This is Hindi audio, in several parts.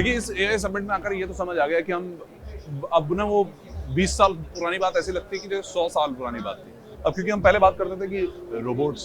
देखिए इस एआई समिट में आकर ये तो समझ आ गया कि हम अब ना वो 20 साल पुरानी बात ऐसी लगती है कि जो 100 साल पुरानी बात थी। अब क्योंकि हम पहले बात करते थे कि रोबोट्स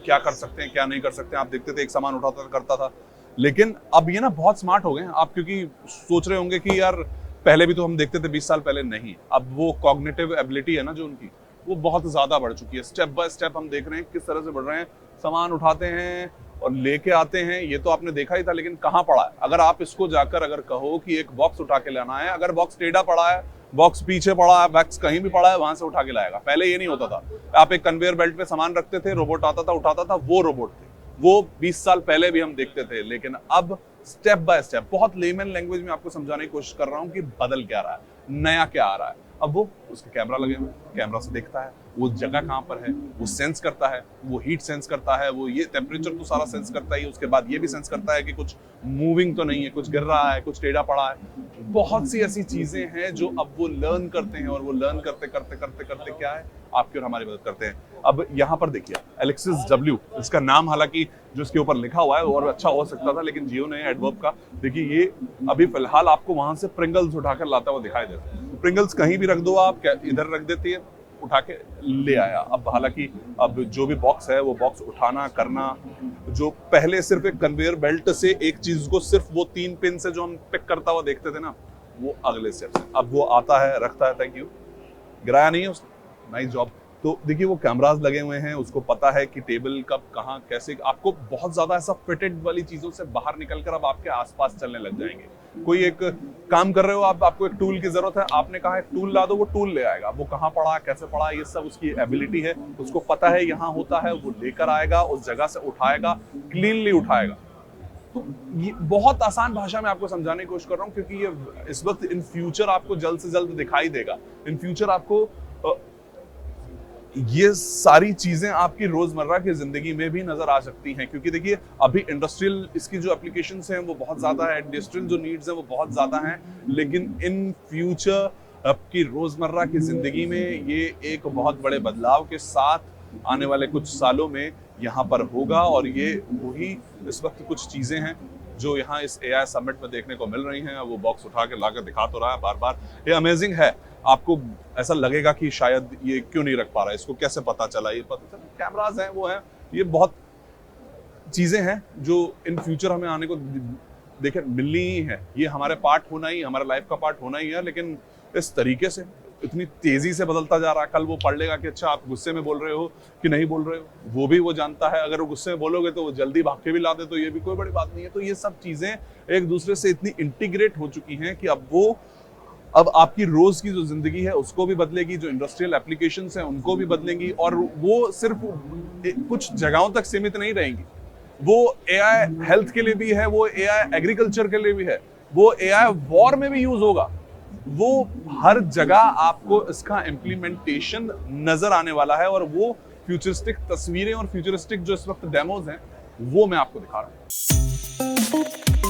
क्या कर सकते हैं क्या नहीं कर सकते हैं, आप देखते थे एक सामान उठाता करता था, लेकिन अब ये ना बहुत स्मार्ट हो गए हैं। आप क्योंकि सोच रहे होंगे कि यार पहले भी तो हम देखते थे 20 साल पहले, नहीं, अब वो कॉग्निटिव एबिलिटी है ना जो उनकी, वो बहुत ज्यादा बढ़ चुकी है। स्टेप बाय स्टेप हम देख रहे हैं किस तरह से बढ़ रहे हैं, सामान उठाते हैं और लेके आते हैं। ये तो आपने देखा ही था, लेकिन कहाँ पड़ा है? अगर आप इसको जाकर अगर कहो कि एक बॉक्स उठा के लाना है, अगर बॉक्स टेढ़ा पड़ा है, बॉक्स पीछे पड़ा है, बॉक्स कहीं भी पड़ा है, वहां से उठा के लाएगा। पहले ये नहीं होता था। आप एक कन्वेयर बेल्ट पे सामान रखते थे, रोबोट आता था उठाता था, वो रोबोट थे। वो 20 साल पहले भी हम देखते थे, लेकिन अब स्टेप बाय स्टेप, बहुत लेमन लैंग्वेज में आपको समझाने की कोशिश कर रहा हूं कि बदल क्या रहा है, नया क्या आ रहा है। अब वो उसके कैमरा लगे हुए, कैमरा से देखता है वो जगह कहाँ पर है, वो सेंस करता है, वो हीट सेंस करता है, वो ये टेम्परेचर तो सारा सेंस करता ही, उसके बाद ये भी सेंस करता है कि कुछ मूविंग तो नहीं है, कुछ गिर रहा है, कुछ टेढ़ा पड़ा है। बहुत सी ऐसी चीजें हैं जो अब वो लर्न करते हैं, और वो लर्न करते करते करते करते क्या है, आपकी और हमारी मदद करते हैं। अब यहाँ पर देखिए एलेक्सिस डब्ल्यू, इसका नाम हालांकि जो इसके ऊपर लिखा हुआ है और अच्छा हो सकता था, लेकिन जियो ने एडवर्ब का, देखिए ये अभी फिलहाल आपको वहां से प्रिंगल्स उठाकर लाता हुआ दिखाई देता है। प्रिंगल्स कहीं भी रख दो आप, इधर रख देती है, उठा के ले आया। अब हालांकि अब जो भी बॉक्स है वो बॉक्स उठाना करना, जो पहले सिर्फ एक कन्वेयर बेल्ट से एक चीज को सिर्फ वो 3 पिन से जो हम पिक करता हुआ देखते थे ना, वो अगले स्टेप है। अब वो आता है, रखता है, थैंक यू, गिराया नहीं है उसने, नाइस जॉब। तो देखिए वो कैमरास लगे हुए हैं, उसको पता है कि टेबल कब कहाँ कैसे। आपको बहुत ज्यादा ऐसा फिटेड वाली चीजों से बाहर निकलकर अब आपके आसपास चलने लग जाएंगे। कोई एक काम कर रहे हो आप, आपको एक टूल की जरूरत है, आपने कहा एक टूल ला दो, वो टूल ले आएगा। वो कहाँ पड़ा, कैसे पड़ा, ये सब उसकी एबिलिटी है, उसको पता है यहाँ होता है, वो लेकर आएगा, उस जगह से उठाएगा, क्लीनली उठाएगा। तो ये बहुत आसान भाषा में आपको समझाने की कोशिश कर रहा हूँ, क्योंकि ये इस वक्त इन फ्यूचर आपको जल्द से जल्द दिखाई देगा। इन फ्यूचर आपको ये सारी चीजें आपकी रोजमर्रा की जिंदगी में भी नजर आ सकती हैं, क्योंकि देखिए अभी इंडस्ट्रियल इसकी जो एप्लीकेशंस हैं वो बहुत ज्यादा है, इंडस्ट्रियल जो नीड्स हैं वो बहुत ज्यादा हैं, लेकिन इन फ्यूचर आपकी रोजमर्रा की जिंदगी में ये एक बहुत बड़े बदलाव के साथ आने वाले कुछ सालों में यहाँ पर होगा। और ये वही इस वक्त कुछ चीजें हैं जो यहाँ इस एआई समिट में देखने को मिल रही हैं। वो बॉक्स उठा के लाकर दिखा तो रहा है बार बार, ये अमेजिंग है। आपको ऐसा लगेगा कि शायद ये क्यों नहीं रख पा रहा है, इसको कैसे पता चला, ये पता चला, कैमरास हैं, वो हैं, ये बहुत चीजें हैं जो इन फ्यूचर हमें आने को देखे मिलनी ही है। ये हमारे पार्ट होना ही, हमारे लाइफ का पार्ट होना ही है, लेकिन इस तरीके से इतनी तेजी से बदलता जा रहा है। कल वो पढ़ लेगा कि अच्छा आप गुस्से में बोल रहे हो कि नहीं बोल रहे हो, वो भी वो जानता है। अगर वो गुस्से में बोलोगे तो वो जल्दी भाग के भी ला दे, तो ये भी कोई बड़ी बात नहीं है। तो ये सब चीजें एक दूसरे से इतनी इंटीग्रेट हो चुकी हैं कि अब आपकी रोज की जो जिंदगी है उसको भी बदलेगी, जो इंडस्ट्रियल एप्लीकेशंस हैं उनको भी बदलेंगी, और वो सिर्फ कुछ जगहों तक सीमित नहीं रहेंगी। वो एआई हेल्थ के लिए भी है, वो एआई एग्रीकल्चर के लिए भी है, वो एआई वॉर में भी यूज होगा। वो हर जगह आपको इसका इम्प्लीमेंटेशन नजर आने वाला है, और वो फ्यूचरिस्टिक तस्वीरें और फ्यूचरिस्टिक जो इस वक्त डेमोज हैं वो मैं आपको दिखा रहा हूं।